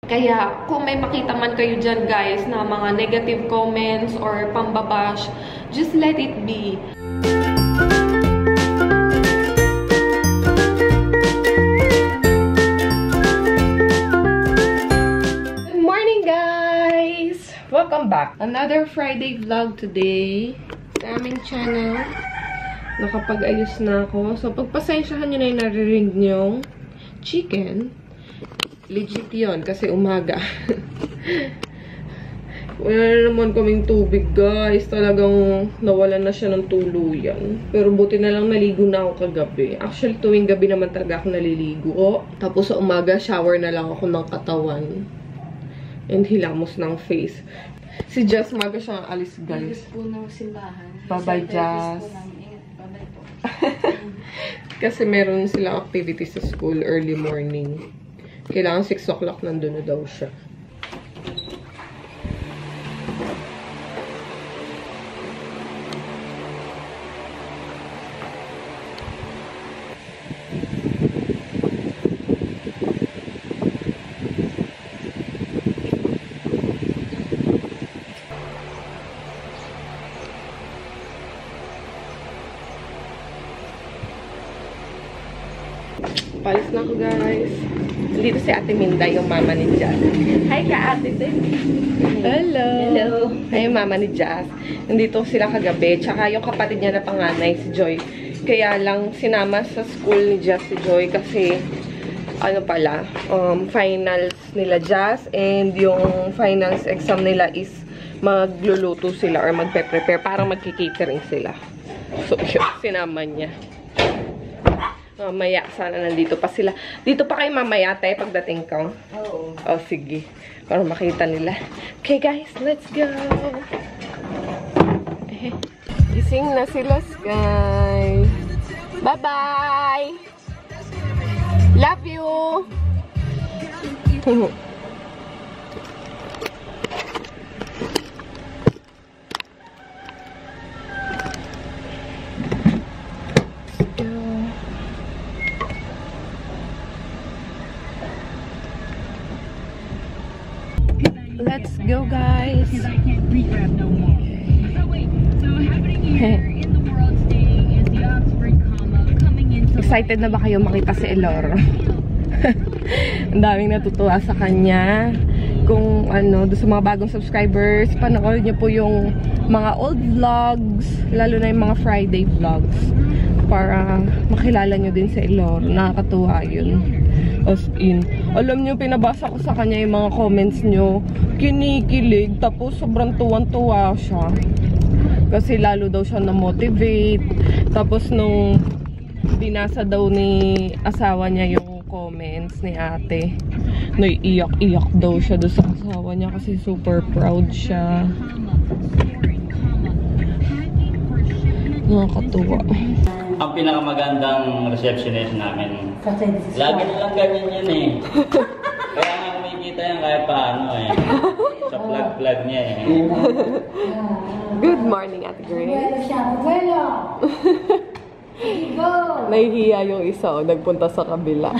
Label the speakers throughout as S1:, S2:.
S1: Kaya kung may makita man kayo dyan guys na mga negative comments or pambabash, just let it be. Good morning guys! Welcome back. Another Friday vlog today sa aming channel. Nakapag-ayos na ako. So pagpasensyahan nyo na yung naririnig nyong chicken. Legit yun, kasi umaga. Wala na naman kaming tubig, guys. Talagang nawalan na siya ng tuluyan. Pero buti na lang naligo na ako kagabi. Actually, tuwing gabi naman talaga ako naliligo. Tapos sa umaga, shower na lang ako ng katawan. And hilamos ng face. Si Jess, umaga siya alis, guys.
S2: Alis po ng simbahan.
S1: Bye-bye, Jess.
S2: Bye-bye po.
S1: Kasi meron silang activities sa school early morning. Kailangan 6 o'clock nandun na daw siya. Palis na ako, guys. Dito si Ate Minda, yung mama ni Jazz. Hi ka, Ate din. Hello. Hello. Hi, mama ni Jazz. Nandito sila kagabi. Tsaka yung kapatid niya na panganay, si Joy. Kaya lang sinama sa school ni Jazz si Joy kasi ano pala, finals nila Jazz and yung finals exam nila is magluluto sila or magpe-prepare para magki-catering sila. So, yun, sinama niya. Mamaya, sana nandito pa sila. Dito pa kayo mamaya, tayo pagdating ko.
S2: Oo.
S1: Oh, sige. Para makita nila. Okay, guys, let's go! Gising na sila, Sky. Bye-bye! Love you! Let's go, guys. Excited na ba kayo makita si Elor? Ang daming natutuwa sa kanya. Kung ano, doon sa mga bagong subscribers, panood niyo po yung mga old vlogs, lalo na yung mga Friday vlogs, para makilala niyo din si Elor. Nakakatuwa yun. As in, alam niyo, pinabasa ko sa kanya yung mga comments niyo, kinikilig, tapos sobrang tuwan-tuwa siya. Kasi lalo daw siya na-motivate. Tapos nung binasa daw ni asawa niya yung comments ni ate, naiiyak-iyak daw siya doon sa asawa niya kasi super proud siya. Nakakatuwa.
S3: Ang pinakamagandang receptionist namin. Lagi na lang ganyan yun eh. Kaya nga kumikita yan kahit paano eh. Sa plug-plug niya eh.
S1: Good morning, Ate Grace. Nahihiya yung isa, nagpunta sa kabila.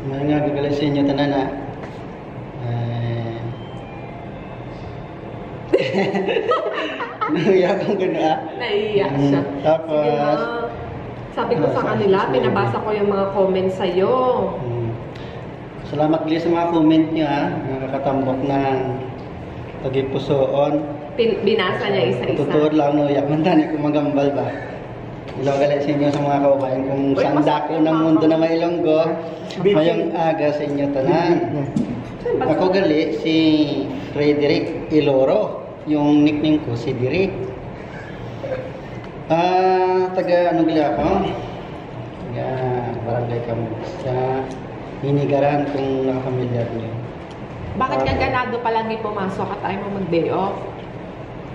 S4: Mga nga gagaling sa inyo tanan na. Naiyak ang gano'n.
S1: Naiiyak siya.
S4: Tapos,
S1: sabi ko sa kanila, pinabasa ko yung mga comments sa'yo.
S4: Salamat din sa mga comment nyo ha. Nakakatambok ng tagipusoon.
S1: Binasa niya isa-isa.
S4: Tutuod lang no, yak man tani kung magambal ba. Ilonggalit sa inyo sa mga kababayan kung saan dako ng mundo na mailonggo. Mayong aga sa inyo tanan. Ako gali si Frederick Iloro. Yung nickname ko si Derek. Taga ano gali ako? Taga Barangay Camus sa Hinigaran kung nakafamilyar niyo.
S1: Bakit ka ganado palagi pumasok at ayaw mo mag-day off?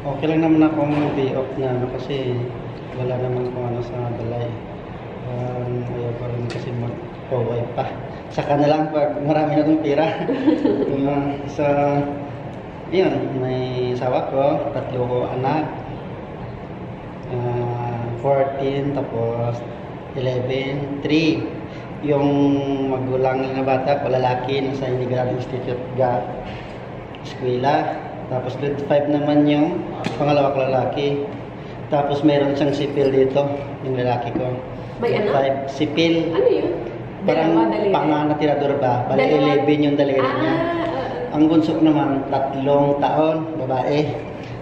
S4: Okay lang naman ako mag-day off na kasi wala naman kung ano sa balay. Ayaw ko rin kasi mag-provide pa. Saka na lang pag marami na akong pira. So, yun, may asawa ko, 3 ko anak. 14, tapos 11, 3. yung magulang na bata, lalaki, nasa Inigaran Institute ga eskwela. Tapos grade 5 naman yung pangalawa ko lalaki. Tapos meron siyang sipil dito, yung lalaki ko.
S1: May
S4: Grade 5, sipil.
S1: Ano yun?
S4: Parang
S1: Dalawa, daliri?
S4: pangatirador ba? Bali,
S1: Dalawa?
S4: 11 yung daliri niya. Ang bunso ko naman, 3 taon, babae.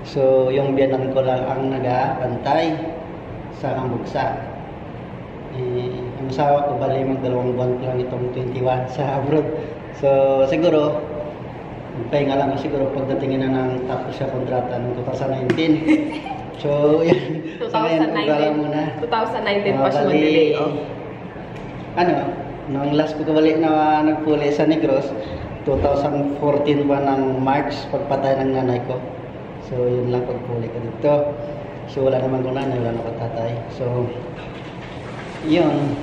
S4: So, yung biyanan ko lang ang nag-aantay sa ambugsa. Ang asawa ko, bali, mag-2 buwan lang itong 21 sa abroad. So, siguro, pahinga lang ko siguro pagdatingin na ng tapos sa kontrata ng 2019. So, yan.
S1: 2019 pa siya mag-delay.
S4: Ano, nung last ko kabalik na nagpuli sa Negros, 2014 pa ng March, pagpatay ng nanay ko. So, yun lang pagpuli ko dito. So, wala naman ko nanay, wala na ko tatay. So, yun.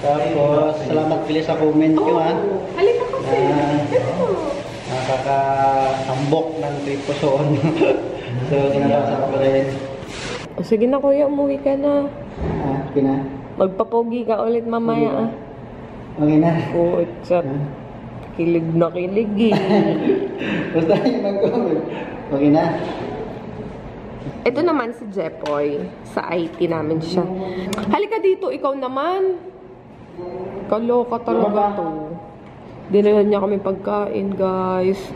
S4: Tapos, salamat pili sa comment ko, ha.
S1: Halika kasi.
S4: Nakakatambok ng triposon. So, kinabasa ko pa rin.
S1: O sige na kuya, umuwi ka na.
S4: Kina?
S1: Magpapogi ka ulit mamaya ah.
S4: Okay na.
S1: Oo, chat. Kilig na kilig eh.
S4: Basta yung mag-comment. Okay na.
S1: Ito naman si Jepoy. Sa IT namin siya. Halika dito, ikaw naman. Kaloka talaga to. Dinalan niya kami pagkain, guys.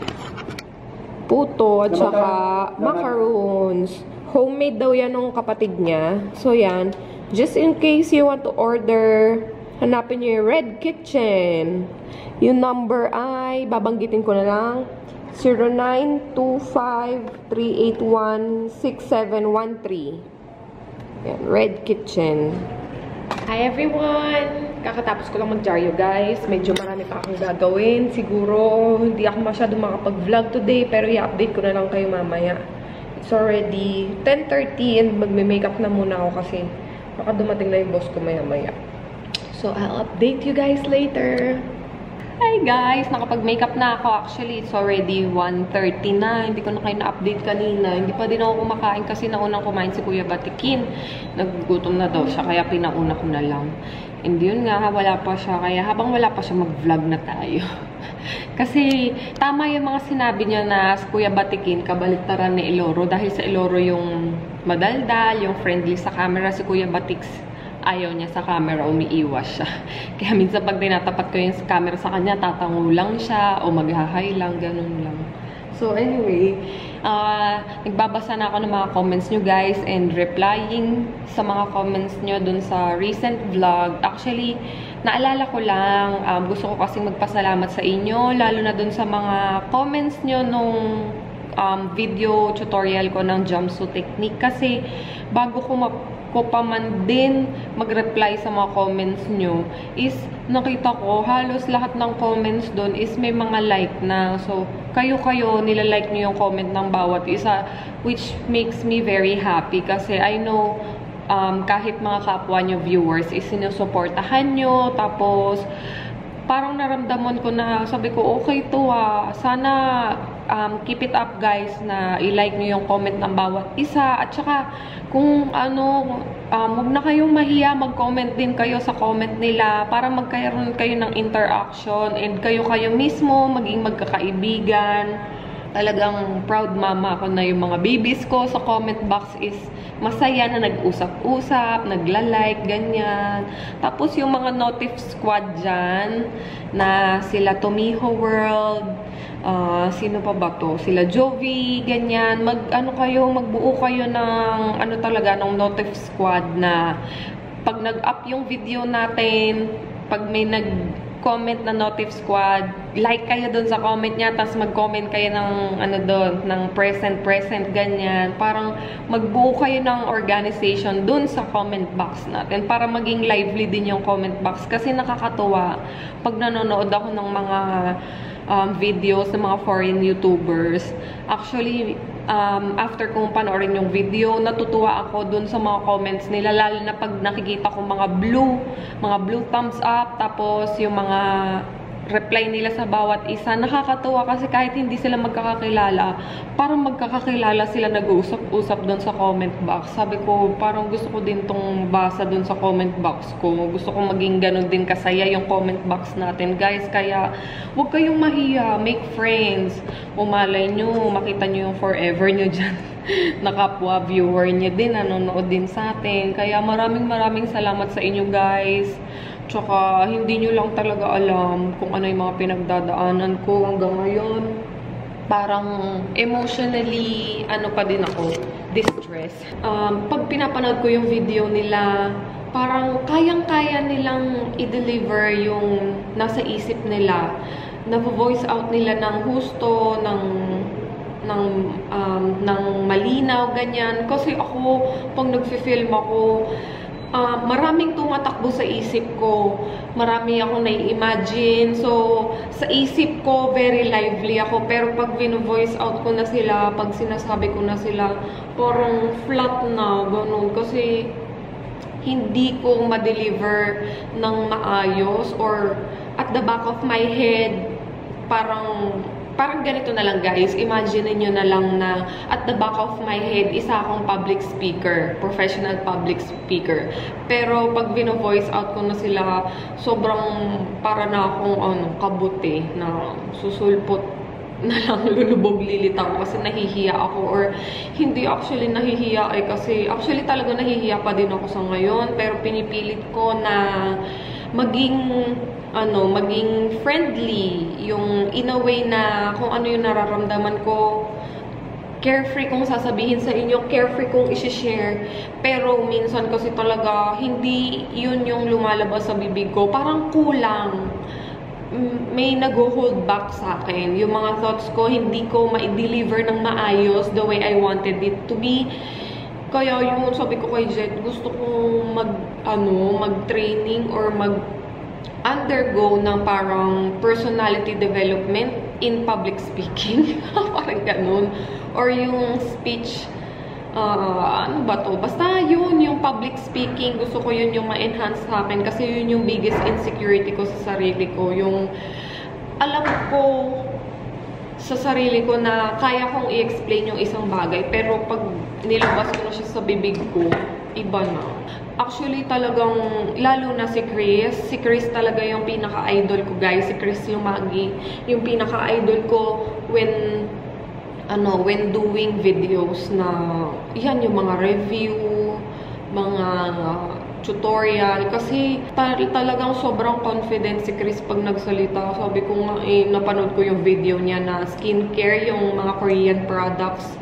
S1: Puto at saka macaroons. Homemade daw yan ng kapatid niya. So yan. Just in case you want to order, hanapin niyo yung Red Kitchen. Yung number ay, babanggitin ko na lang, 0925-381-6713. Yan, Red Kitchen. Hi everyone! Kakatapos ko lang mag-jaryo guys. Medyo marami pa akong gagawin. Siguro, hindi ako masyado makapag-vlog today, pero i-update ko na lang kayo mamaya. It's already 10:30 and magme-makeup na muna ako kasi baka dumating na yung boss ko maya-maya. So, I'll update you guys later. Hi guys! Nakapag-makeup na ako. Actually, it's already 1:30 na. Hindi ko na kayo na-update kanina. Hindi pa din ako kumakain kasi naunang kumain si Kuya Batikin. Nagugutom na daw siya, kaya pinauna ko na lang. And yun nga, wala pa siya. Kaya habang wala pa siya, mag-vlog na tayo. Kasi tama yung mga sinabi niya na si Kuya Batikin, kabaliktaran ni Eloro. Dahil sa Eloro yung madaldal, yung friendly sa camera, si Kuya Batix ayaw niya sa camera, umiiwas siya. Kaya minsan pag tinatapat ko yung camera sa kanya, tatango lang siya o maghahay lang, ganun lang. So anyway, nagbabasa na ako ng mga comments nyo guys and replying sa mga comments nyo dun sa recent vlog. Actually, naalala ko lang, gusto ko kasing magpasalamat sa inyo, lalo na dun sa mga comments nyo nung video tutorial ko ng jumpsuit technique. Kasi bago ko pa man din mag-reply sa mga comments nyo, is nakita ko halos lahat ng comments doon is may mga like na. So, kayo nilalike nyo yung comment ng bawat isa, which makes me very happy kasi I know kahit mga kapwa nyo viewers is sinusuportahan nyo, tapos parang naramdaman ko na sabi ko, okay to sana keep it up guys na i-like nyo yung comment ng bawat isa. At saka kung huwag na kayong mahiya, mag-comment din kayo sa comment nila para magkaroon kayo ng interaction and kayo mismo maging magkakaibigan. Talagang proud mama ako na yung mga babies ko sa comment box is masaya na nag-usap-usap, nagla-like, ganyan. Tapos yung mga notif squad dyan, na sila Tomiho World, sino pa ba to? Sila Jovi, ganyan. Magbuo kayo ng, ng notif squad na pag nag-up yung video natin, pag may nag-comment na notif squad, like kayo dun sa comment niya, tapos mag-comment kayo ng ng present, ganyan. Parang magbuo kayo ng organization dun sa comment box natin para maging lively din yung comment box. Kasi nakakatuwa pag nanonood ako ng mga videos ng mga foreign YouTubers. Actually, after kong panoorin yung video, natutuwa ako dun sa mga comments nila, lalo na pag nakikita ko mga blue thumbs up, tapos yung mga reply nila sa bawat isa. Nakakatuwa kasi kahit hindi sila magkakakilala, parang magkakakilala sila nag-uusap-usap doon sa comment box. Sabi ko, parang gusto ko din tong basa doon sa comment box ko. Gusto ko maging ganun din kasaya yung comment box natin, guys. Kaya, huwag kayong mahiya. Make friends. Umalay nyo, makita nyo yung forever nyo dyan. Nakapwa viewer nyo din, nanonood din sa atin. Kaya maraming salamat sa inyo, guys. Tsaka, hindi nyo lang talaga alam kung ano yung mga pinagdadaanan ko hanggang ngayon. Parang emotionally, ano pa din ako, distress. Pag pinapanood ko yung video nila, parang kayang-kaya nilang i-deliver yung nasa isip nila. Na-voice out nila ng husto, ng malinaw, ganyan. Kasi ako, pag nagfi-film ako, maraming tumatakbo sa isip ko. Marami akong nai-imagine. So, sa isip ko, very lively ako. Pero pag vino-voice out ko na sila, pag sinasabi ko na sila, parang flat na, ganun. Kasi, hindi ko ma-deliver ng maayos or at the back of my head, parang ganito na lang, guys. Imagine niyo na lang na at the back of my head, isa akong public speaker, professional public speaker. Pero pag vino-voice out ko na sila, sobrang para na akong kabuti na susulpot na lang, lulubog lilitaw kasi nahihiya ako, or hindi actually nahihiya kasi actually talaga nahihiya pa din ako sa ngayon, pero pinipilit ko na maging friendly, yung in a way na kung ano yung nararamdaman ko, carefree kong sasabihin sa inyo, carefree kong isi-share. Pero minsan kasi talaga, hindi yun yung lumalabas sa bibig ko. Parang kulang. May nag-hold back sa akin. Yung mga thoughts ko, hindi ko ma-deliver ng maayos the way I wanted it to be. Kaya yung sabi ko kay Jet, gusto kong mag-training or undergo ng parang personality development in public speaking. Parang ganun. Or yung speech, ano ba to? Basta yun, yung public speaking, gusto ko yun yung ma-enhance sa akin kasi yun yung biggest insecurity ko sa sarili ko. Yung alam ko sa sarili ko na kaya kong i-explain yung isang bagay, pero pag nilabas ko na siya sa bibig ko, iba na. Actually, talagang, lalo na si Chris talaga yung pinaka-idol ko, guys. Si Chris Lumagi, yung pinaka-idol ko when doing videos na, yan, yung mga review, mga tutorial. Kasi, talagang sobrang confident si Chris pag nagsalita. Sabi ko nga, napanood ko yung video niya na skincare, yung mga Korean products.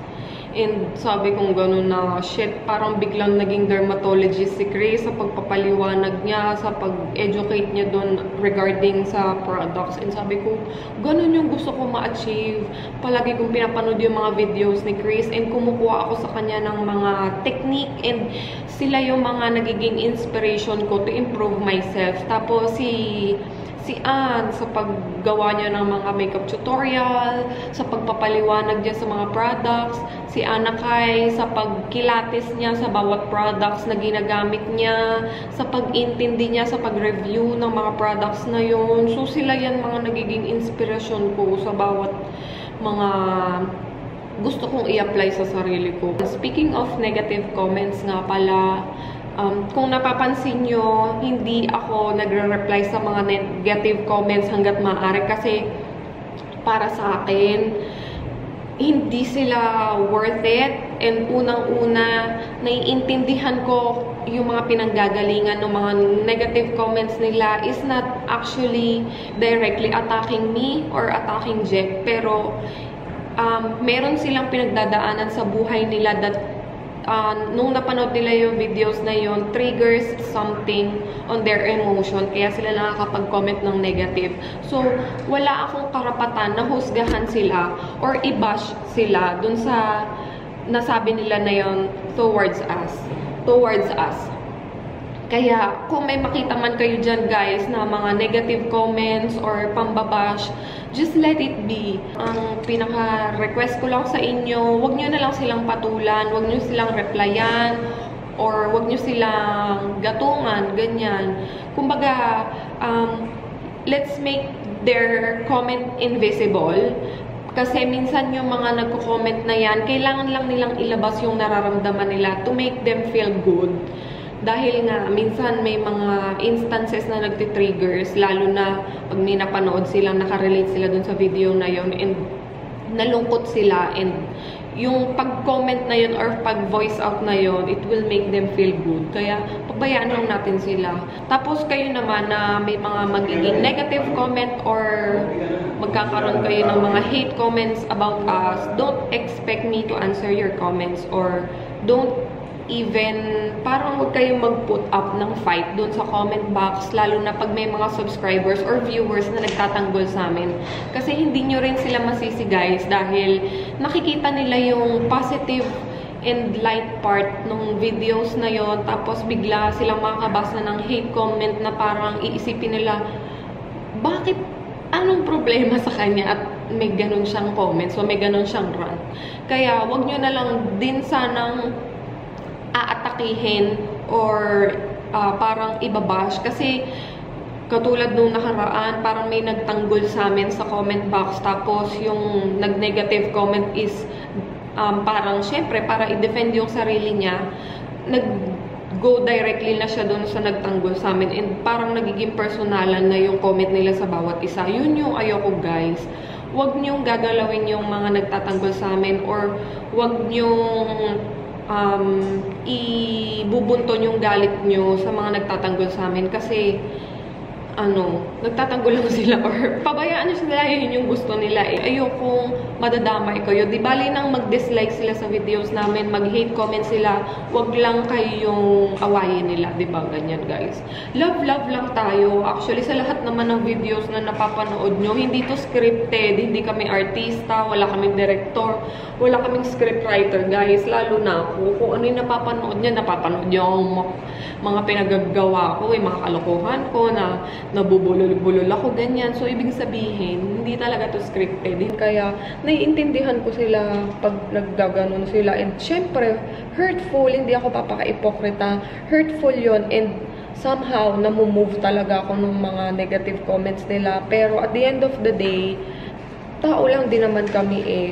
S1: And sabi kong gano'n na, shit, parang biglang naging dermatologist si Chris sa pagpapaliwanag niya, sa pag-educate niya doon regarding sa products. And sabi ko, gano'n yung gusto ko ma-achieve. Palagi kong pinapanood yung mga videos ni Chris and kumukuha ako sa kanya ng mga technique, and sila yung mga nagiging inspiration ko to improve myself. Tapos si Ann sa paggawa niya ng mga makeup tutorial, sa pagpapaliwanag niya sa mga products, si Anna Kai sa pagkilatis niya sa bawat products na ginagamit niya, sa pag-intindi niya sa pag-review ng mga products na yun. So sila yan mga nagiging inspirasyon ko sa bawat mga gusto kong i-apply sa sarili ko. Speaking of negative comments nga pala, kung napapansin nyo, hindi ako nagre-reply sa mga negative comments hanggat maaari kasi para sa akin, hindi sila worth it. And unang-una, naiintindihan ko yung mga pinanggagalingan ng mga negative comments nila is not actually directly attacking me or attacking Jet. Pero, meron silang pinagdadaanan sa buhay nila that nung napanood nila yung videos na yun, triggers something on their emotion, kaya sila nakakapag-comment ng negative. So, wala akong karapatan na husgahan sila or i-bash sila dun sa nasabi nila na yun towards us. Kaya, kung may makita man kayo dyan, guys, na mga negative comments or pambabash, just let it be. Ang pinaka-request ko lang sa inyo, wag nyo na lang silang patulan, wag nyo silang replyan, or wag nyo silang gatungan, ganyan. Kumbaga, let's make
S5: their comment invisible. Kasi minsan yung mga nagko-comment na yan, kailangan lang nilang ilabas yung nararamdaman nila to make them feel good. Dahil nga, minsan may mga instances na nagtitriggers, lalo na pag may napanood sila, nakarelate sila dun sa video na yun, and nalungkot sila, and yung pag-comment na yun or pag-voice out na yun, it will make them feel good. Kaya, pabayaan lang natin sila. Tapos kayo naman na may mga magiging negative comment or magkakaroon kayo ng mga hate comments about us, don't expect me to answer your comments, or don't even, parang huwag kayong mag-put up ng fight dun sa comment box, lalo na pag may mga subscribers or viewers na nagtatanggol sa amin. Kasi hindi nyo rin sila masisi, guys, dahil nakikita nila yung positive and light part ng videos na yon, tapos bigla silang makakabasa ng hate comment na parang iisipin nila, bakit, anong problema sa kanya at may ganun siyang comments o may ganun siyang rant. Kaya wag nyo na lang din sanang aatakihin or parang ibabash, kasi katulad nung nakaraan, parang may nagtanggol sa amin sa comment box, tapos yung nag-negative comment is parang syempre para i-defend yung sarili niya, nag-go directly na siya doon sa nagtanggol sa amin, and parang nagiging personalan na yung comment nila sa bawat isa. Yun yung ayoko, guys. Huwag niyong gagalawin yung mga nagtatanggol sa amin, or huwag niyong ibubunton yung galit nyo sa mga nagtatanggol sa amin, kasi nagtatanggol lang sila, or pabayaan nyo sila, yun yung gusto nila eh. Ayokong madadamay kayo. Di bali nang mag-dislike sila sa videos namin, mag-hate comment sila, wag lang kayong awayin nila, di ba? Ganyan, guys. Love lang tayo. Actually, sa lahat naman ng videos na napapanood nyo, hindi to scripted, hindi kami artista, wala kaming director, wala kaming scriptwriter, guys. Lalo na ako, kung ano yung napapanood nyo ang mga pinagagawa ko, mga kalokohan ko, na nabubulol-bulol ako, ganyan. So, ibig sabihin, hindi talaga to scripted. Kaya, naiintindihan ko sila pag naggaganon sila. And, syempre, hurtful. Hindi ako papaka-ipokrita. Hurtful yon, and somehow, namumove talaga ako ng mga negative comments nila. Pero, at the end of the day, tao lang din naman kami eh.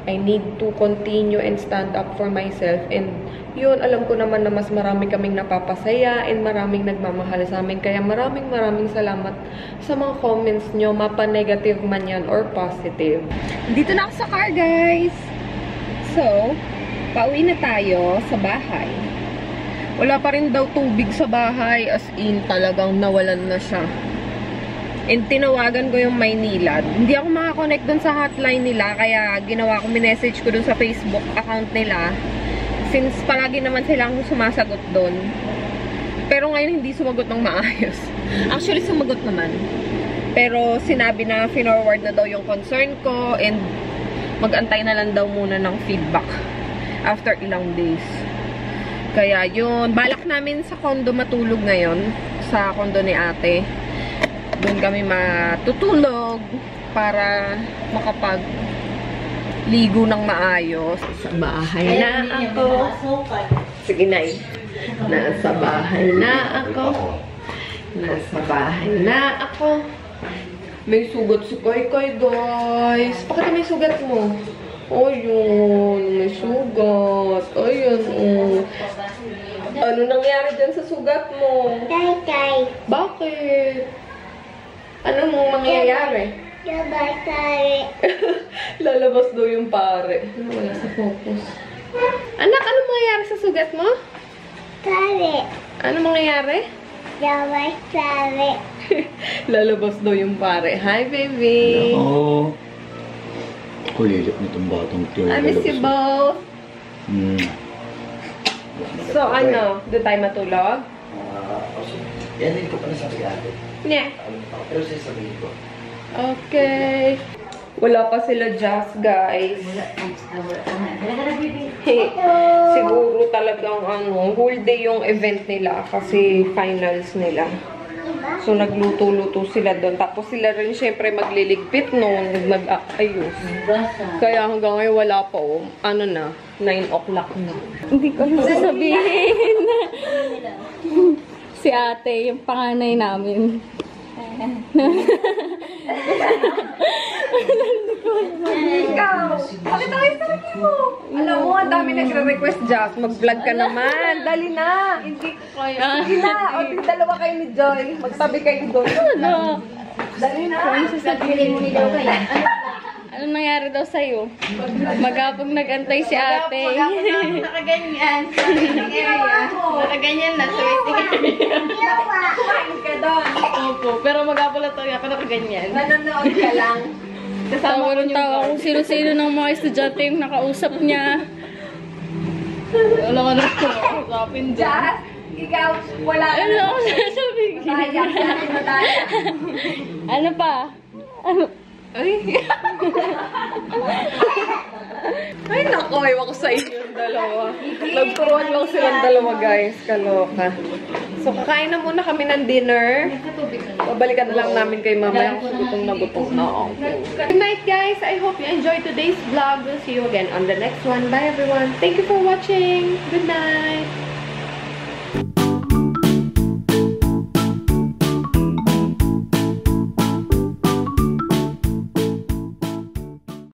S5: I need to continue and stand up for myself, and yun, alam ko naman na mas marami kaming napapasaya and maraming nagmamahal sa amin. Kaya maraming salamat sa mga comments nyo, mapa-negative man yan or positive.
S1: Dito na ako sa car, guys. So, pauwi na tayo sa bahay. Wala pa rin daw tubig sa bahay, as in talagang nawalan na siya. And tinawagan ko yung Maynila. Hindi ako makakonect dun sa hotline nila, kaya ginawa ko, minessage ko dun sa Facebook account nila. Since palagi naman silang sumasagot dun. Pero ngayon hindi sumagot ng maayos. Actually, sumagot naman. Pero sinabi na finorward na daw yung concern ko, and mag-antay na lang daw muna ng feedback after ilang days. Kaya yun, balak namin sa condo matulog ngayon. Sa condo ni ate. Doon kami matutulog para makapag-ligo ng maayos. Sa bahay na ako. Sige, Nay. Nasa bahay na ako. Nasa bahay na ako. May sugat si Koy, guys. Bakit may sugat mo? Oh, yun. May sugat. Ayun, oh. Ano nangyari dyan sa sugat mo?
S6: Tay.
S1: Bakit? Ano mong mangyayari? Lalabas daw yung pare. Wala sa focus. Anak, ano mangyayari sa sugat mo?
S6: Pare.
S1: Ano mangyayari?
S6: Pare.
S1: Lalabas daw yung pare. Hi, baby!
S3: Oo. Kulilit nitong batang ito.
S1: I miss you both. So, ano? Doon tayo matulog?
S4: Yan din ko pa na sa pag-ate.
S1: Yeah.
S4: Pero sasabihin ko.
S1: Okay. Wala pa sila Jazz, guys. Siguro talagang whole day yung event nila kasi finals nila. So, nagluto-luto sila doon. Tapos sila rin syempre magliligpit noon, mag-ayos. Kaya hanggang ngayon wala pa, oh. Ano na? 9 o'clock na. Hindi ko sasabihin.
S7: Si ate, yung panganay namin.
S1: Ikaw! Bakit tayo sarili mo? Alam mo, ang dami nagre-request, Jack. Mag-vlog ka naman. Dali na. Hindi ko kaya. Sige na. O, dalawa kayo ni Joy. Magtabi kayo doon.
S7: Ano?
S1: Dali na.
S7: Sasabihin mo ni daw kayo. Anong nangyari daw sa'yo? Magapag nag-antay si ate.
S2: Nakaganyan. Nakaganyan na sa waiting area.
S1: Kumain ka doon.
S2: Opo, pero magapala tayo ako nakaganyan.
S1: Nanonood ka lang.
S7: Tawa ng tawa kung sino-sino ng mga estudyante yung nakausap niya.
S2: Wala ka na ito. Usapin doon.
S1: Jazz, ikaw, wala ka
S7: Ano
S1: na.
S7: ako sasabihin?
S1: Madaya, madaya.
S7: Ano pa? Ano?
S1: Ay, nako, iwan ko sa inyo yung dalawa. Nagturuan lang silang dalawa, guys. Kaloka. So, kakain na muna kami ng dinner. Babalikan na lang namin kay mamaya kung gutom na gutom na ako. Good night, guys. I hope you enjoyed today's vlog. We'll see you again on the next one. Bye, everyone. Thank you for watching. Good night.